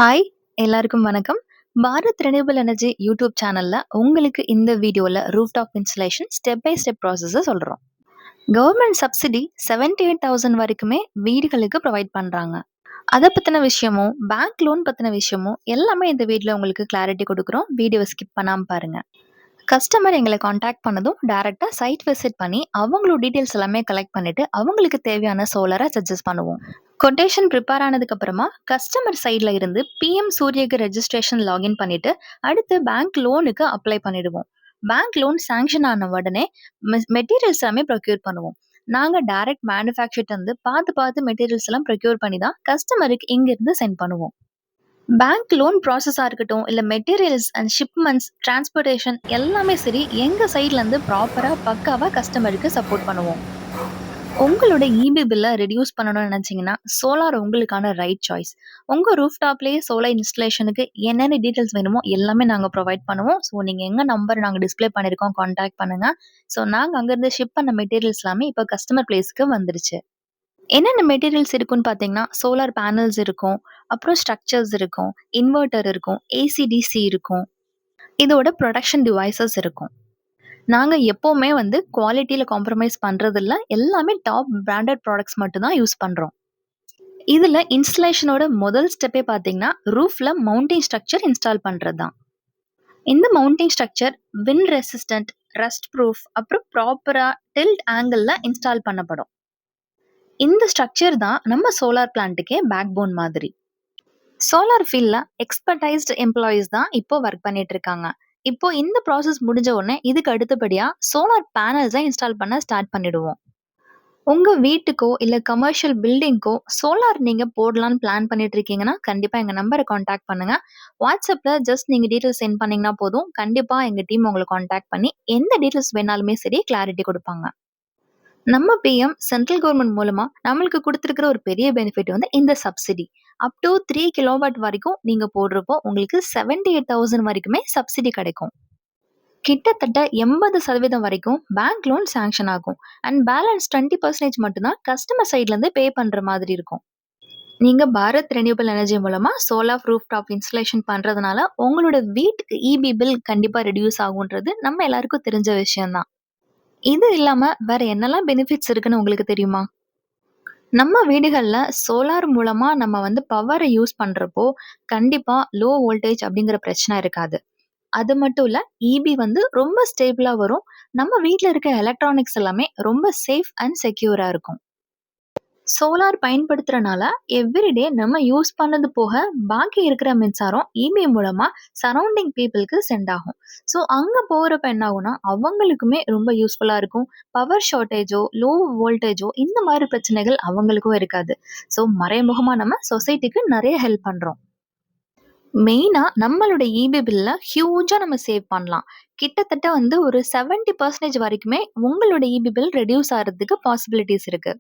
Hi! எல்லாருக்கும் வணக்கம். Bharat renewal energy YouTube சேனல்ல உங்களுக்கு இந்த வீடியோல rooftop installation step by step ப்ராசஸ சொல்றோம். கவர்மெண்ட் சப்சிடி 78,000 வரைக்குமே வீடுகளுக்கு ப்ரொவைட் பண்றாங்க. அத பத்தின விஷயமும், பேங்க் லோன் பத்தின விஷயமும் எல்லாமே இந்த வீடியோல உங்களுக்கு கிளாரிட்டி குடுக்குறோம். வீடியோவ ஸ்கிப் பண்ணாம பாருங்க. கஸ்டமர் எங்கள கான்டாக்ட் பண்ணதும் டைரக்ட்டா சைட் விசிட் பண்ணி அவங்களோட டீட்டெயில்ஸ் எல்லாமே கலெக்ட் பண்ணிட்டு அவங்களுக்கு தேவையான சோலார சஜெஸ்ட் பண்ணுவோம். கொட்டேஷன் ப்ரிப்பேர் ஆனதுக்கு அப்புறமா கஸ்டமர் சைட்ல இருந்து பிஎம் சூரியக்கு ரெஜிஸ்ட்ரேஷன் லாகின் பண்ணிட்டு அடுத்து பேங்க் லோனுக்கு அப்ளை பண்ணிடுவோம். பேங்க் லோன் சாங்ஷன் ஆன உடனே மெட்டீரியல்ஸ் எல்லாமே ப்ரொக்யூர் பண்ணுவோம். நாங்க டைரக்ட் மேனுஃபேக்சர்ட்ட இருந்து பார்த்து பார்த்து மெட்டீரியல்ஸ் எல்லாம் ப்ரொக்யூர் பண்ணி தான் கஸ்டமருக்கு இங்க இருந்து சென்ட் பண்ணுவோம். பேங்க் லோன் ப்ராசஸா இருக்கட்டும், இல்ல மெட்டீரியல்ஸ் அண்ட் ஷிப்மெண்ட்ஸ், டிரான்ஸ்போர்டேஷன் எல்லாமே சரி, எங்க சைட்ல இருந்து ப்ராப்பரா பக்காவா கஸ்டமருக்கு சப்போர்ட் பண்ணுவோம். உங்களோட இபி பில்ல ரெடியூஸ் பண்ணணும்னு நினைச்சீங்கன்னா, சோலார் உங்களுக்கான ரைட் சாய்ஸ். உங்க ரூஃப்டாப்லயே சோலார் இன்ஸ்டலேஷனுக்கு என்னென்ன டீட்டெயில்ஸ் வேணுமோ எல்லாமே நாங்க ப்ரொவைட் பண்ணுவோம். ஸோ நீங்க எங்க நம்பர் நாங்க டிஸ்ப்ளே பண்ணியிருக்கோம் கான்டாக்ட் பண்ணுங்க. ஸோ நாங்க அங்கருந்து ஷிப் பண்ண மெட்டீரியல்ஸ் எல்லாமே இப்போ கஸ்டமர் பிளேஸ்க்கு வந்துருச்சு. என்னென்ன மெட்டீரியல்ஸ் இருக்குன்னு பார்த்தீங்கன்னா, சோலார் பேனல்ஸ் இருக்கும், அப்புறம் ஸ்ட்ரக்சர்ஸ் இருக்கும், இன்வெர்ட்டர் இருக்கும், ஏசி-டிசி இருக்கும். இதோட ப்ரொடக்ஷன் டிவைசஸ் இருக்கும். நாங்க எப்பவுமே குவாலிட்டில காம்ப்ரமைஸ் பண்றதில்ல. எல்லாமே டாப் பிராண்டட் ப்ராடக்ட்ஸ் மட்டும் தான் யூஸ் பண்றோம். இதுல இன்ஸ்டலேஷனோட முதல் ஸ்டெப்பே பார்த்தீங்கன்னா, ரூஃப்ல மவுண்டிங் ஸ்ட்ரக்சர் இன்ஸ்டால் பண்றது தான். இந்த mounting structure wind resistant, rust proof அப்புறம் ப்ராப்பரா டில்ட் ஆங்கிள்ல இன்ஸ்டால் பண்ணப்படும். இந்த ஸ்ட்ரக்சர் தான் நம்ம சோலார் பிளான்ட்டுக்கே பேக் போன் மாதிரி. சோலார் ஃபீல்ட்ல எக்ஸ்பர்டைஸ்டு எம்ப்ளாயீஸ் தான் இப்போ ஒர்க் பண்ணிட்டு இருக்காங்க. இப்போ இந்த ப்ராசஸ் முடிஞ்ச உடனே இதுக்கு அடுத்தபடியா சோலார் பேனல்ஸை இன்ஸ்டால் பண்ண ஸ்டார்ட் பண்ணிடுவோம். உங்க வீட்டுக்கோ இல்ல கமர்ஷியல் பில்டிங்க்கோ சோலார் நீங்க போடலான்னு பிளான் பண்ணிட்டு இருக்கீங்கன்னா கண்டிப்பா எங்க நம்பரை காண்டாக்ட் பண்ணுங்க. வாட்ஸ்அப்ல ஜஸ்ட் நீங்க டீட்டெயில்ஸ் சென்ட் பண்ணீங்கன்னா போதும். கண்டிப்பா எங்க டீம் உங்களை காண்டாக்ட் பண்ணி எந்த டீட்டெயில்ஸ் வேணாலுமே சரி கிளாரிட்டி கொடுப்பாங்க. நம்ம பிஎம் சென்ட்ரல் கவர்மெண்ட் மூலமா நம்மளுக்கு கொடுத்துருக்கிற ஒரு பெரிய பெனிஃபிட் இந்த சப்சிடி. அப் டு 3 கிலோவாட் வரைக்கும் நீங்க போடுறப்போ உங்களுக்கு 78,000 வரைக்குமே சப்சிடி கிடைக்கும். கிட்டத்தட்ட 80% வரைக்கும் பேங்க் லோன் சாங்ஷன் ஆகும். அண்ட் பேலன்ஸ் 20% மட்டும்தான் கஸ்டமர் சைட்ல இருந்து பே பண்ற மாதிரி இருக்கும். நீங்க பாரத் ரெனியூவல் எனர்ஜி மூலமா சோலார் ரூஃப் டாப் இன்ஸ்டலேஷன் பண்றதுனால உங்களோட வீட்டுக்கு இபி பில் கண்டிப்பா ரெடியூஸ் ஆகுன்றது நம்ம எல்லாருக்கும் தெரிஞ்ச விஷயம் தான். இது இல்லாம வேற என்னெல்லாம் பெனிஃபிட்ஸ் இருக்குன்னு உங்களுக்கு தெரியுமா? நம்ம வீடுகள்ல சோலார் மூலமா நம்ம பவரை யூஸ் பண்றப்போ கண்டிப்பா லோ வோல்டேஜ் அப்படிங்கிற பிரச்சனை இருக்காது. அது மட்டும் இல்ல, இபி ரொம்ப ஸ்டேபிளா வரும். நம்ம வீட்ல இருக்க எலக்ட்ரானிக்ஸ் எல்லாமே ரொம்ப சேஃப் அண்ட் செக்யூரா இருக்கும். சோலார் பயன்படுத்துறனால எவ்ரிடே நம்ம யூஸ் பண்ணது போக பாக்கி இருக்கிற மின்சாரம் இபி மூலமா சரௌண்டிங் பீப்புளுக்கு சென்ட் ஆகும். ஸோ அங்க போறப்ப என்ன ஆகும்னா அவங்களுக்குமே ரொம்ப யூஸ்ஃபுல்லா இருக்கும். பவர் ஷார்ட்டேஜோ லோ வோல்டேஜோ இந்த மாதிரி பிரச்சனைகள் அவங்களுக்கும் இருக்காது. ஸோ மறைமுகமா நம்ம சொசைட்டிக்கு நிறைய ஹெல்ப் பண்றோம். மெயினா நம்மளோட இபி பில்ல ஹியூஜா நம்ம சேவ் பண்ணலாம். கிட்டத்தட்ட ஒரு 70% வரைக்குமே உங்களோட இபி பில் ரெடியூஸ் ஆகிறதுக்கு பாசிபிலிட்டிஸ் இருக்கு.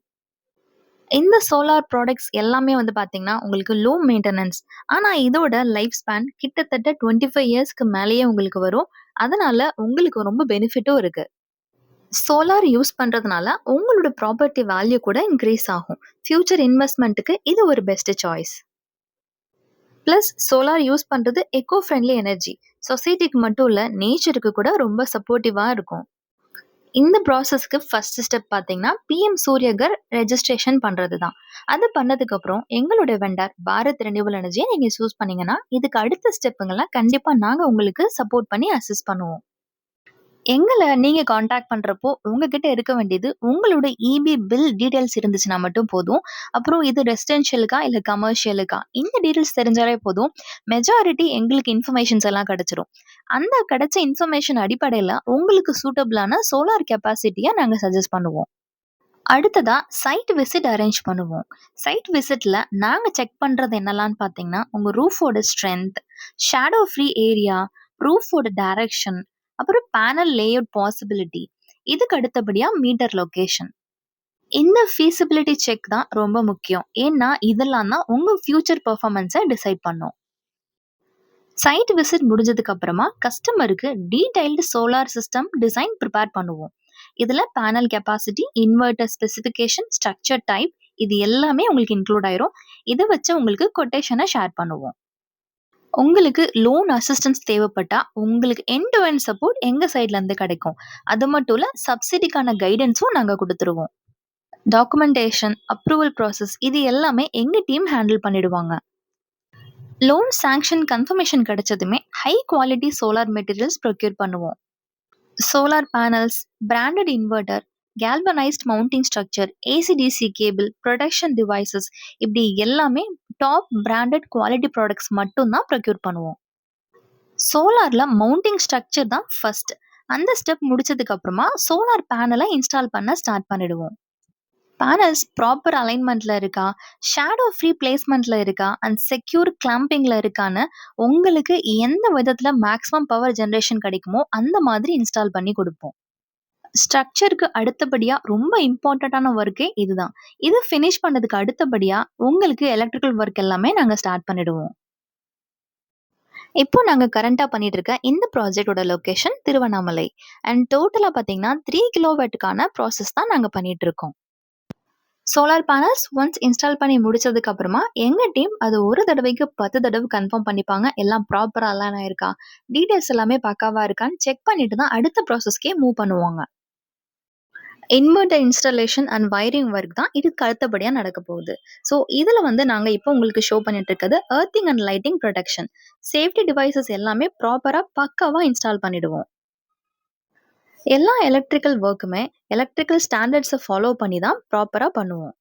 இந்த சோலார் ப்ராடக்ட்ஸ் எல்லாமே பார்த்தீங்கன்னா, உங்களுக்கு லோ மெயின்டெனன்ஸ். ஆனா இதோட லைஃப் ஸ்பேன் கிட்டத்தட்ட 25 இயர்ஸ்க்கு மேலேயே உங்களுக்கு வரும். அதனால உங்களுக்கு ரொம்ப பெனிஃபிட்டும் இருக்கு. சோலார் யூஸ் பண்றதுனால உங்களோட ப்ராப்பர்ட்டி வேல்யூ கூட இன்க்ரீஸ் ஆகும். ஃபியூச்சர் இன்வெஸ்ட்மெண்ட்டுக்கு இது ஒரு best choice. Plus solar use பண்றது எக்கோ ஃப்ரெண்ட்லி எனர்ஜி. சொசைட்டிக்கு மட்டும் இல்ல, நேச்சருக்கு கூட ரொம்ப சப்போர்ட்டிவா இருக்கும். இந்த ப்ராசஸ்க்கு ஃபர்ஸ்ட் ஸ்டெப் பார்த்தீங்கன்னா, பிஎம் சூரியகர் ரெஜிஸ்ட்ரேஷன் பண்றது தான். அது பண்ணதுக்கு அப்புறம் எங்களுடைய வெண்டர் பாரத் ரெனியூவல் எனர்ஜியை நீங்க சூஸ் பண்ணீங்கன்னா, இதுக்கு அடுத்த ஸ்டெப்புங்கள கண்டிப்பா நாங்க உங்களுக்கு சப்போர்ட் பண்ணி அசிஸ்ட் பண்ணுவோம். எங்கள நீங்க கான்டாக்ட் பண்றப்போ, உங்ககிட்ட இருக்க வேண்டியது உங்களோட இபி பில் டீட்டெயில்ஸ் இருந்துச்சுன்னா மட்டும் போதும். அப்புறம் இது ரெசிடென்ஷியலுக்கா இல்ல கமர்ஷியலுக்கா இந்த டீட்டெயில்ஸ் தெரிஞ்சாலே போதும். மெஜாரிட்டி எங்களுக்கு இன்ஃபர்மேஷன்ஸ் எல்லாம் கிடைச்சிரும். அந்த கிடைச்ச இன்ஃபர்மேஷன் அடிப்படையில உங்களுக்கு சூட்டபிளான சோலார் கெப்பாசிட்டிய நாங்க சஜெஸ்ட் பண்ணுவோம். அடுத்ததா சைட் விசிட் அரேஞ்ச் பண்ணுவோம். சைட் விசிட்ல நாங்க செக் பண்றது என்னலான்னு பார்த்தீங்கன்னா, உங்க ரூஃபோட ஸ்ட்ரென்த், ஷேடோ ஃப்ரீ ஏரியா, ரூஃபோட டைரக்ஷன், அப்புறம் பேனல் லேஅவுட் பாசிபிலிட்டி. இதுக்கு அடுத்தபடியா மீட்டர் லொகேஷன். இந்த ஃபீசிபிலிட்டி செக் தான் ரொம்ப முக்கியம். ஏன்னா இதெல்லாம் தான் உங்க ஃபியூச்சர் பெர்ஃபார்மன்ஸை டிசைட் பண்ணும். சைட் விசிட் முடிஞ்சதுக்கு அப்புறமா கஸ்டமருக்கு detailed solar system design prepare பண்ணுவோம். இதுல panel capacity, inverter specification, structure type இது எல்லாமே உங்களுக்கு இன்க்ளூட் ஆயிரும். இதை வச்சு உங்களுக்கு கொட்டேஷனை ஷேர் பண்ணுவோம். உங்களுக்கு லோன் அசிஸ்டன்ஸ் தேவைப்பட்டா, உங்களுக்கு எண்ட் டு எண்ட் சப்போர்ட் எங்க சைட்ல இருந்து கிடைக்கும். அது மட்டும் இல்ல, சப்சிடிக்கான கைடன்ஸும் நாங்க குடுத்துருவோம். டாக்குமெண்டேஷன், அப்ரூவல் ப்ராசஸ் இது எல்லாமே எங்க டீம் ஹேண்டில் பண்ணிடுவாங்க. லோன் சாங்ஷன் கன்ஃபர்மேஷன் கிடைச்சதுமே, high quality solar materials procure பண்ணுவோம். Solar panels, branded inverter, galvanised mounting structure, AC DC cable, protection devices இப்படி எல்லாமே டாப் பிராண்டட் குவாலிட்டி ப்ராடக்ட்ஸ் மட்டும் தான் ப்ரொக்யூர் பண்ணுவோம். சோலார்ல மவுண்டிங் ஸ்ட்ரக்சர் தான் ஃபர்ஸ்ட். அந்த ஸ்டெப் முடிச்சதுக்கு அப்புறமா சோலார் பேனலை இன்ஸ்டால் பண்ண ஸ்டார்ட் பண்ணிடுவோம். பேனல்ஸ் ப்ராப்பர் அலைன்மெண்ட்ல இருக்கா, ஷேடோ ஃப்ரீ பிளேஸ்மெண்ட்ல இருக்கா அண்ட் செக்யூர் கிளாம்பிங்ல இருக்கான்னு உங்களுக்கு எந்த விதத்துல மேக்ஸிமம் பவர் ஜெனரேஷன் கிடைக்குமோ அந்த மாதிரி இன்ஸ்டால் பண்ணி கொடுப்போம். ஸ்ட்ரக்சருக்கு அடுத்தபடியா ரொம்ப இம்பார்ட்டன்டான ஒர்க்கே இதுதான். இது ஃபினிஷ் பண்ணதுக்கு அடுத்தபடியா உங்களுக்கு எலக்ட்ரிக்கல் ஒர்க் எல்லாமே நாங்க ஸ்டார்ட் பண்ணிடுவோம். இப்போ நாங்க கரண்டா பண்ணிட்டு இருக்க இந்த ப்ராஜெக்ட்டோட லொகேஷன் திருவண்ணாமலை அண்ட் டோட்டலா பாத்தீங்கன்னா 3 கிலோவாட்டுக்கான ப்ராசஸ் தான் நாங்க பண்ணிட்டு இருக்கோம். சோலார் பேனல்ஸ் ஒன்ஸ் இன்ஸ்டால் பண்ணி முடிச்சதுக்கு அப்புறமா எங்க டீம் அது ஒரு தடவைக்கு 10 தடவை கன்ஃபார்ம் பண்ணிப்பாங்க. எல்லாம் ப்ராப்பரா அலைன் ஆயிருக்கா, டீடைல்ஸ் எல்லாமே பக்காவா இருக்கான்னு செக் பண்ணிட்டு தான் அடுத்த ப்ராசஸ்க்கே மூவ் பண்ணுவாங்க. Inverter installation and wiring work தான் இதுக்கு அடுத்தபடியா நடக்க போகுது. ஸோ இதுல நாங்க இப்போ உங்களுக்கு ஷோ பண்ணிட்டு இருக்கிறது earthing and lighting protection. Safety devices எல்லாமே ப்ராப்பரா பக்காவா இன்ஸ்டால் பண்ணிடுவோம். எல்லா எலக்ட்ரிக்கல் ஒர்க்குமே எலக்ட்ரிக்கல் ஸ்டாண்டர்ட்ஸை ஃபாலோ பண்ணி தான் ப்ராப்பரா பண்ணுவோம்.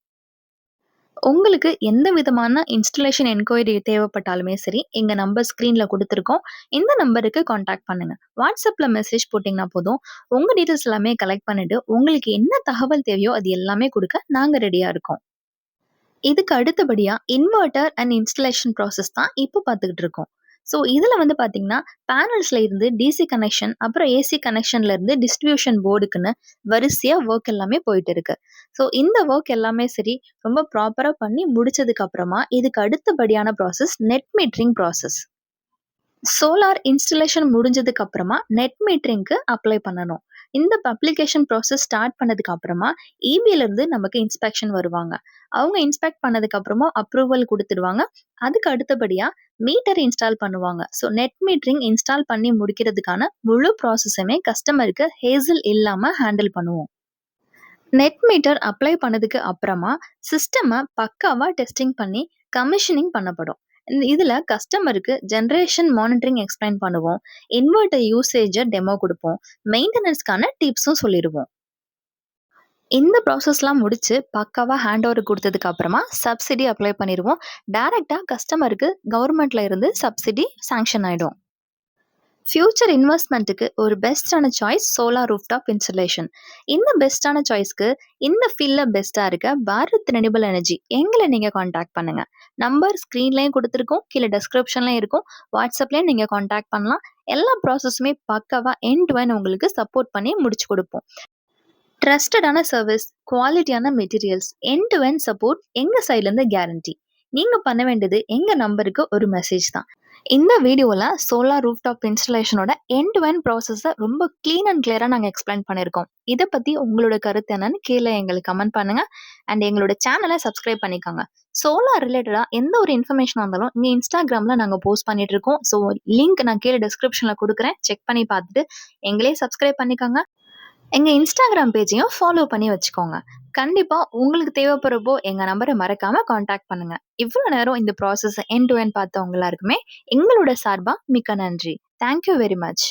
உங்களுக்கு எந்த விதமான இன்ஸ்டலேஷன் என்கொயரி தேவைப்பட்டாலுமே சரி, எங்க நம்பர் ஸ்க்ரீன்ல குடுத்துருக்கோம். இந்த நம்பருக்கு கான்டாக்ட் பண்ணுங்க. வாட்ஸ்அப்ல மெசேஜ் போட்டீங்கன்னா போதும். உங்க டீட்டெயில்ஸ் எல்லாமே கலெக்ட் பண்ணிட்டு, உங்களுக்கு என்ன தகவல் தேவையோ அது எல்லாமே குடுக்க நாங்க ரெடியா இருக்கோம். இதுக்கு அடுத்தபடியா இன்வெர்ட்டர் அண்ட் இன்ஸ்டலேஷன் ப்ராசஸ் தான் இப்போ பார்த்துக்கிட்டு இருக்கோம். ஸோ இதுல பார்த்தீங்கன்னா, பேனல்ஸ்ல இருந்து டிசி கனெக்ஷன், அப்புறம் ஏசி கனெக்ஷன்ல இருந்து டிஸ்ட்ரிபியூஷன் போர்டுக்குன்னு வரிசையா ஒர்க் எல்லாமே போயிட்டு இருக்கு. ஸோ இந்த ஒர்க் எல்லாமே சரி, ரொம்ப ப்ராப்பரா பண்ணி முடிச்சதுக்கு அப்புறமா இதுக்கு அடுத்தபடியான process net metering process. Solar installation முடிஞ்சதுக்கு அப்புறமா நெட் மீட்டரிங்க்கு அப்ளை பண்ணணும். இந்த அப்ளிகேஷன் ப்ராசஸ் ஸ்டார்ட் பண்ணதுக்கு அப்புறமா இபில இருந்து நமக்கு இன்ஸ்பெக்ஷன் வருவாங்க. அவங்க இன்ஸ்பெக்ட் பண்ணதுக்கு அப்புறமா அப்ரூவல் கொடுத்துடுவாங்க. அதுக்கு அடுத்தபடியா மீட்டர் இன்ஸ்டால் பண்ணுவாங்க. ஸோ நெட் மீட்டரிங் இன்ஸ்டால் பண்ணி முடிக்கிறதுக்கான முழு ப்ராசஸுமே கஸ்டமருக்கு ஹேசல் இல்லாம ஹேண்டில் பண்ணுவோம். நெட் மீட்டர் அப்ளை பண்ணதுக்கு அப்புறமா சிஸ்டமை பக்காவா டெஸ்டிங் பண்ணி கமிஷனிங் பண்ணப்படும். இதுல கஸ்டமருக்கு ஜெனரேஷன் மானிட்டரிங் எக்ஸ்பிளைன் பண்ணுவோம். இன்வெர்ட்டர் யூசேஜை டெமோ கொடுப்போம். மெயின்டெனன்ஸ்க்கான டிப்ஸும் சொல்லிடுவோம். இந்த ப்ராசஸ்லாம் முடிச்சு பக்காவா ஹேண்ட் ஓவர் கொடுத்ததுக்கு அப்புறமா சப்சிடி அப்ளை பண்ணிடுவோம். டைரக்டா கஸ்டமருக்கு கவர்மெண்ட்ல இருந்து சப்சிடி சாங்ஷன் ஆயிடும். ஃபியூச்சர் இன்வெஸ்ட்மெண்ட்டுக்கு ஒரு பெஸ்டான சாய்ஸ் சோலார் ரூஃப்டாப் இன்ஸ்டலேஷன். இந்த பெஸ்டான சாய்ஸ்க்கு இந்த ஃபீல்டில் பெஸ்ட்டாக இருக்க பாரத் ரெனியூவபிள் எனர்ஜி எங்களை நீங்கள் காண்டாக்ட் பண்ணுங்கள். நம்பர் ஸ்க்ரீன்லேயும் கொடுத்துருக்கோம், கீழே டெஸ்கிரிப்ஷன்லேயும் இருக்கும். வாட்ஸ்அப்லேயும் நீங்கள் காண்டாக்ட் பண்ணலாம். எல்லா ப்ராசஸுமே பக்காவாக எண்ட் டு எண்ட் உங்களுக்கு சப்போர்ட் பண்ணி முடிச்சு கொடுப்போம். ட்ரஸ்டடான சர்வீஸ், குவாலிட்டியான materials, end to end support எங்கள் சைட்லேருந்து கேரண்டி. நீங்கள் பண்ண வேண்டியது எங்கள் நம்பருக்கு ஒரு மெசேஜ் தான். இந்த வீடியோவில் சோலார் ரூஃப்டாப் இன்ஸ்டலேஷனோட எண்ட் டு எண்ட் ப்ராசஸை ரொம்ப க்ளீன் அண்ட் கிளியராக நாங்கள் எக்ஸ்பிளைன் பண்ணியிருக்கோம். இதை பற்றி உங்களோட கருத்து என்னன்னு கீழே எங்களுக்கு கமெண்ட் பண்ணுங்கள் அண்ட் எங்களோட சேனலை சப்ஸ்கிரைப் பண்ணிக்கோங்க. சோலார் ரிலேட்டடாக எந்த ஒரு இன்ஃபர்மேஷனாக இருந்தாலும் இங்கே இன்ஸ்டாகிராமில் நாங்கள் போஸ்ட் பண்ணிட்டு இருக்கோம். ஸோ லிங்க் நான் கீழே டிஸ்கிரிப்ஷனில் கொடுக்குறேன். செக் பண்ணி பார்த்துட்டு எங்களே சப்ஸ்கிரைப் பண்ணிக்கோங்க. எங்கள் இன்ஸ்டாகிராம் பேஜையும் ஃபாலோ பண்ணி வச்சுக்கோங்க. கண்டிப்பாக உங்களுக்கு தேவைப்படுறப்போ எங்கள் நம்பரை மறக்காமல் காண்டாக்ட் பண்ணுங்கள். இவ்வளோ நேரம் இந்த ப்ராசஸ் எண்ட் டு எண்ட் பார்த்தவங்க எல்லாருக்குமே எங்களோட சார்பாக மிக்க நன்றி. Thank you very much.